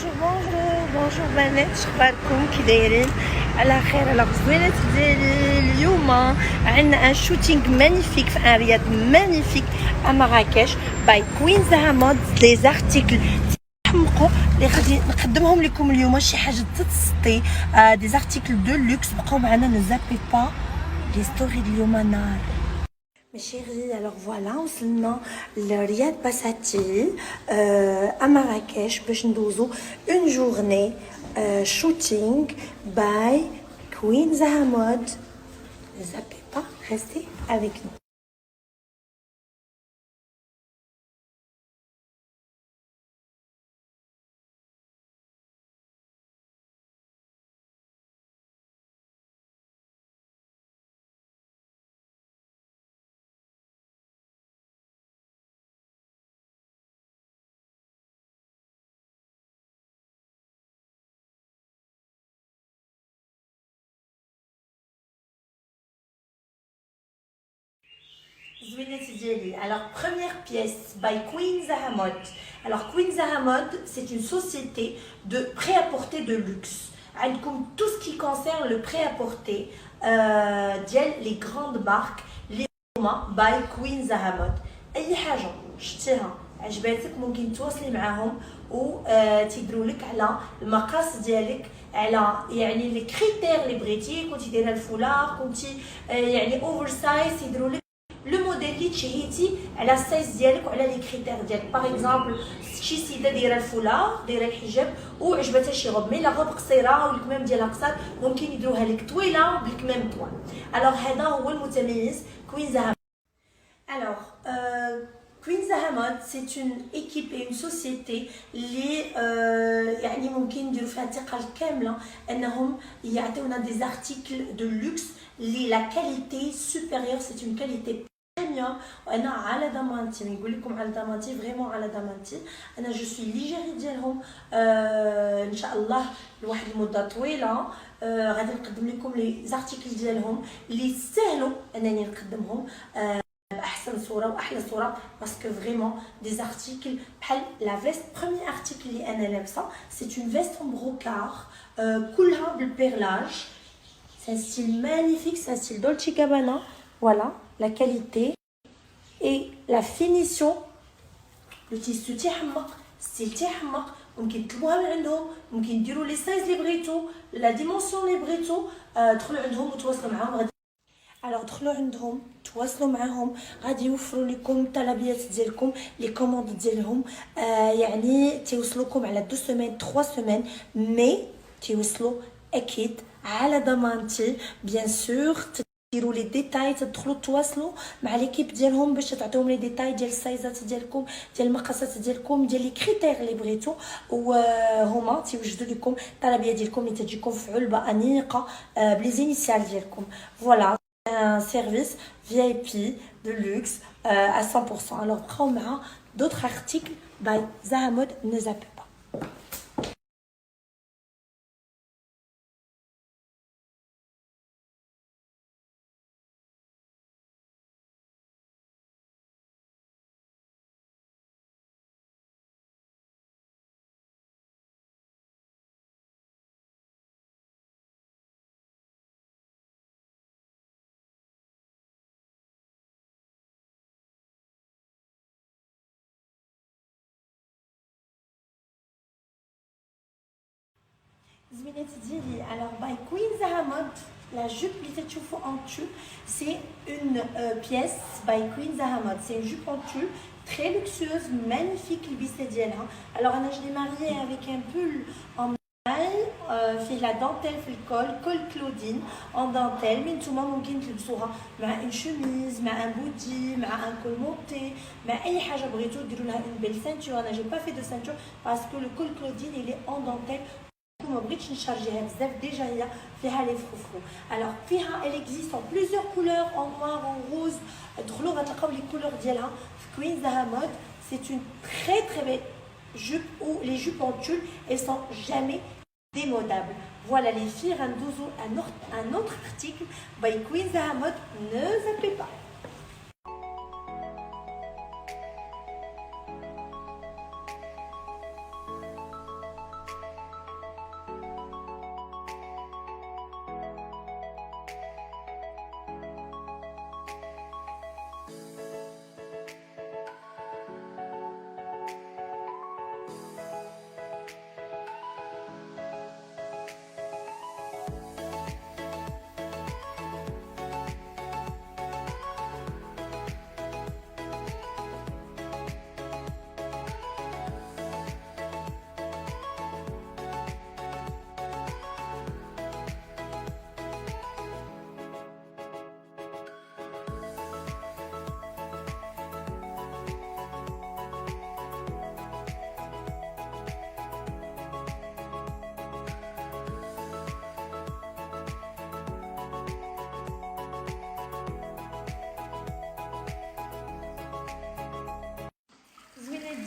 بونجور بنات، شخباركم كي دايرين؟ على خير. على الزوينات ديالي اليوم عندنا ان شوتينغ مانيفيك في ان رياض مانيفيك à مراكش باي كوين زها مود. دي زارتيكل تحمقوا اللي غادي نقدمهم لكم اليوم، شي حاجه تتسطي، دي زارتيكل دو لوكس. بقاو معنا، نزابي با لي ستوري اليوم نار. Mes chéris, alors voilà, وصلنا لرياض باساتي à Marrakech باش ندوزو une journée shooting by Queen Zaha Mode. Ne zappez pas, restez avec nous. Alors, première pièce by Queen Zaha Mode. Alors, Queen Zaha Mode, c'est une société de prêt-à-porter de luxe. Comme tout ce qui concerne le prêt-à-porter, les grandes marques, les by Queen Zaha Mode. أي حاجة شتيها عجباتك ممكن تواصلي معاهم وتيدروا لك على المقاس ديالك، على يعني لي كريتير اللي بغيتي. كنتي دايره الفولار، كنتي يعني اوفر سايز، يديروا لك لو موديل اللي تشهيتي على السايز ديالك وعلى لي كريتير ديالك. باغ اكزومبل شي سيده دايره الفولار، دايره الحجاب وعجبتها شي غوب، مي لا غوب قصيره والكمام ديالها قصير، ممكن يديروها لك طويله بالكمام طوال. الوغ هذا هو المتميز كوين زها. Alors, Queen Zaha Mode, c'est une équipe et une société اللي يعني ممكن نديروا فيها الثقه الكامله انهم يعطيونا des articles de luxe اللي la qualité supérieure, c'est une qualité premium. وانا على ضمانتي، نقول لكم على ضمانتي، فريمون على ضمانتي. انا جو سوي ليجيري ديالهم ان شاء الله لواحد المده طويله. غادي نقدم لكم لي زارتيكل ديالهم اللي سهلوا انني نقدمهم احسن صوره واحلى صوره، باسكو فريمون دي زارتيكل بحال لا فيست. بروميير ارتيكل اللي انا لابسه سي اون فيست اون بروكار كلها بالبيرلاج. سي ان ستيل مانيفيك، سي ان ستيل دولتشي غابانا. فوالا لا كاليتي اي لا فينيسيون. لو تيسو تيحمق، ستيل تيحمق. ممكن تطلبوها من عندهم، ممكن ديروا لي سايز اللي بغيتو، لا ديمونسيون اللي بغيتو. دخلوا عندهم وتواصلوا معاهم. الوغ دخلوا عندهم تواصلوا معاهم، غادي يوفروا لكم الطلبيات ديالكم، لي كوموند ديالهم. يعني تيوصلوكم على 2 سيمين 3 سيمين، مي تيوصلوا اكيد على ضمانتي. بيان سور ديروا لي ديتاي، تدخلوا تواصلوا مع ليكيب ديالهم باش تعطيهم لي ديتاي ديال السايزات ديالكم، ديال المقاسات ديالكم، ديال لي كريتير اللي بغيتو، وهما تيوجدوا لكم الطلبيه ديالكم اللي تجيكم في علبه انيقه بلي زينيسيال ديالكم. فوالا un service VIP de luxe à 100%. Alors, prends d'autres articles by Zaha Mode, ne zappez pas. Alors, by Queen Zaha Mode, la jupe en tulle, c'est une pièce by Queen Zaha Mode. C'est une jupe en tulle très luxueuse, magnifique. Alors, je l'ai mariée avec un pull en fait la dentelle في الكول، كول كلودين en dentelle. من نتوما ممكن تلبسوها مع une chemise، مع un body، مع un col monté، مع اي حاجه بغيتو ديروا لها une belle ceinture. انا j'ai pas fait de ceinture parce que le col claudine il est en dentelle. ما بغيتش نشارجيها بزاف، ديجا هي فيها لي فروفرو. الوغ فيها elle existe en plusieurs couleurs، en noir، en rose. دخلوا غتلقاو لي كولور ديالها في Queen Zaha Mode. C'est une très très belle jupe où les jupes en tulle elles sont jamais démodables. Voilà les filles, un autre article by Queen Zaha Mode, ne zappez pas.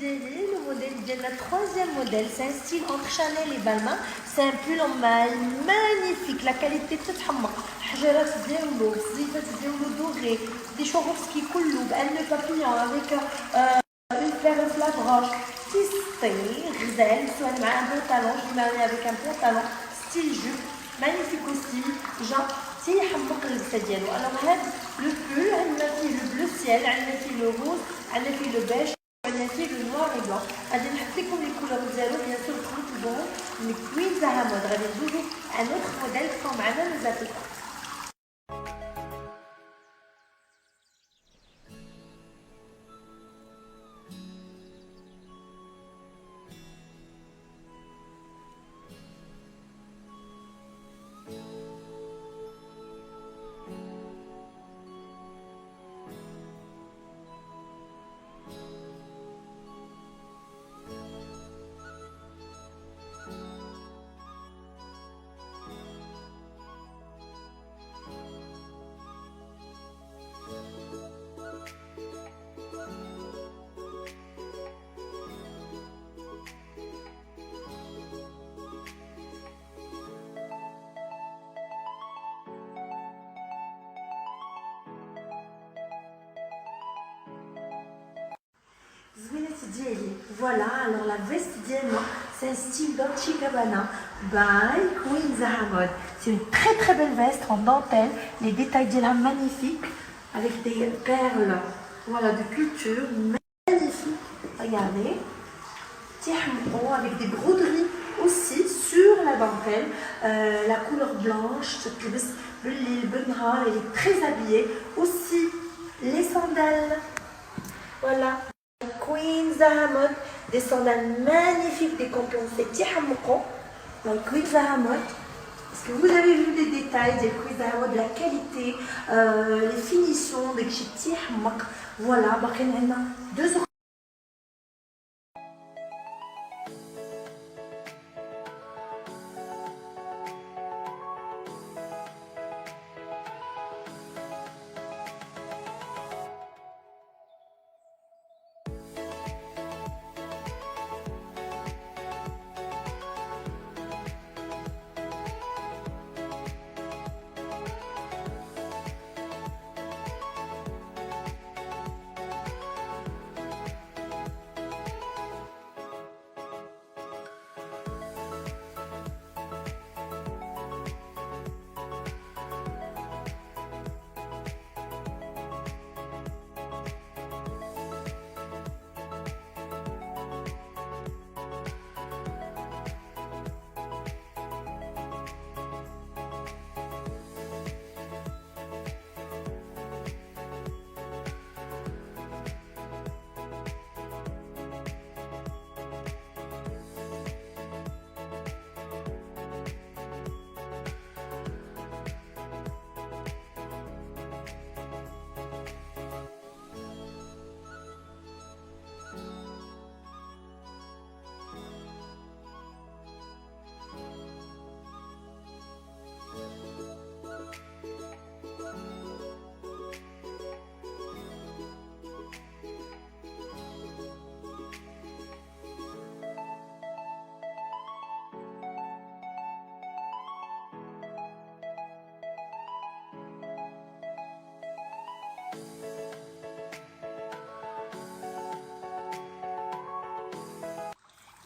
le modèle le troisième modèle, c'est un style entre Chanel et Balmain. C'est un pull en maille magnifique, la qualité تتحمق حجرات ديالو الزيفات ديالو دوغي دي شوروفسكي كله بان بابيون avec une fleur في la branche tissé غزال سواء مع un pantalon, je l'ai marié avec un pantalon style jupe magnifique aussi genre تيحمق اللبسه ديالو. alors هذا لو pull عندنا فيه لو بلو ciel, عندنا فيه لو روز, عندنا فيه لو beige, عندنا فيه لو noir et blanc. غادي نحط لكم لي كولور ديالو بيان سور تخرجوا من كوين زهرة مود. غادي ندوزو ان اوتر موديل بقاو معنا مازال. Voilà, alors la veste d'Iena, c'est un style Dolce Gabbana by Queen Zahra Mode. C'est une très très belle veste en dentelle, les détails d'Iena magnifiques avec des perles, voilà, de culture magnifiques. Regardez, avec des broderies aussi sur la dentelle, la couleur blanche, elle est très habillée. Aussi les sandales, voilà. Queen Zahra Mode, des sandales magnifiques décompensées, Queen Zahra Mode. Est-ce que vous avez vu les détails de Queen Zahra Mode, la qualité, les finitions, voilà, deux autres.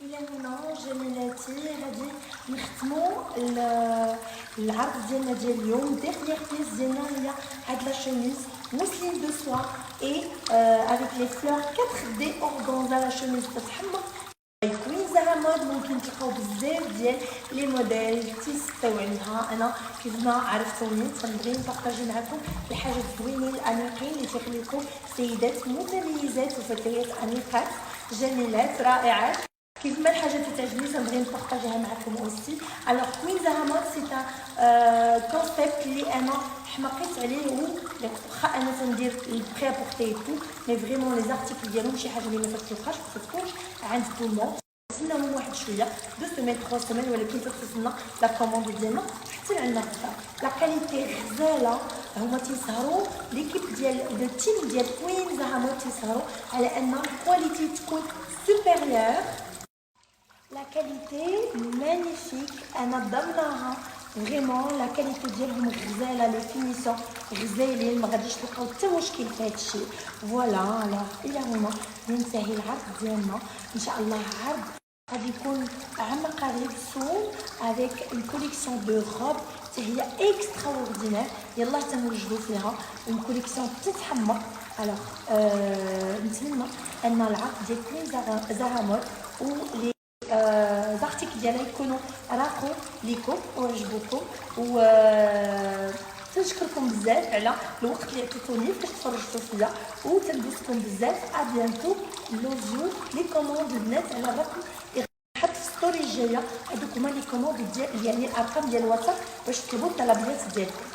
الى هنا جميلاتي غادي نختموا العرض ديالنا ديال اليوم. ديغنييغ بيس ديالنا هي هاد لا شوميز موسلين دو سوا اي افيك لي فلور 4 دي اورغانزا. لا شوميز تتحمق كوين زهرة مود. ممكن تلقاو بزاف ديال لي موديل تيستوي عليها. انا كيف ما عرفتوني تنبغي نبارطاجي معكم الحاجات الزوينين الانيقين اللي تيخليكم سيدات متميزات وفتيات انيقات جميلات رائعات. كيف ما الحاجات اللي تعجبني تنبغي نبارطاجيها معكم اوسي. الوغ كوين زهرة مود سي ان كونسيبت اللي انا حمقيت عليه واخا انا تندير البري ابورتي تو مي فريمون لي زارتيكل ديالهم شي حاجه اللي ما تتلقاش ما تكونش عند تو الموند. نستناو واحد شويه 2 سيمين 3 سيمين ولكن توصلنا لا كوموند ديالنا حتى عندنا لا كاليتي غزاله. هما تيسهروا ليكيب ديال لو تيم ديال كوين زهاموت تيسهروا على ان الكواليتي تكون سوبيريور. لا كاليتي مانيفيك انا ضمناها فريمون. لا كاليتي ديالهم غزاله لي فينيسيون غزالين ما غاديش تلقاو حتى مشكل في هذا الشيء. فوالا الوغ الى هنا ينتهي العرض ديالنا ان شاء الله. عرض غادي يكون عام قريب سون افيك اون كوليكسيون دو روب حتى هي اكستراوردينير. يلاه تنوجدوا فيها اون كوليكسيون تتحمق. الوغ نتمنى ان العرض ديال كوين زهاموت و لي زارتيكل ديالها يكونوا راقوا ليكم وعجبوكم. و تنشكركم بزاف على الوقت اللي عطيتوني فاش تفرجتوا فيا وتندوزكم بزاف. ابيانتو لوزيو لي كوموند البنات على الرقم حط في ستوري الجايه. هذوك هما لي كوموند ديال يعني الارقام ديال الواتساب باش تطلبوا الطلبيات ديالكم.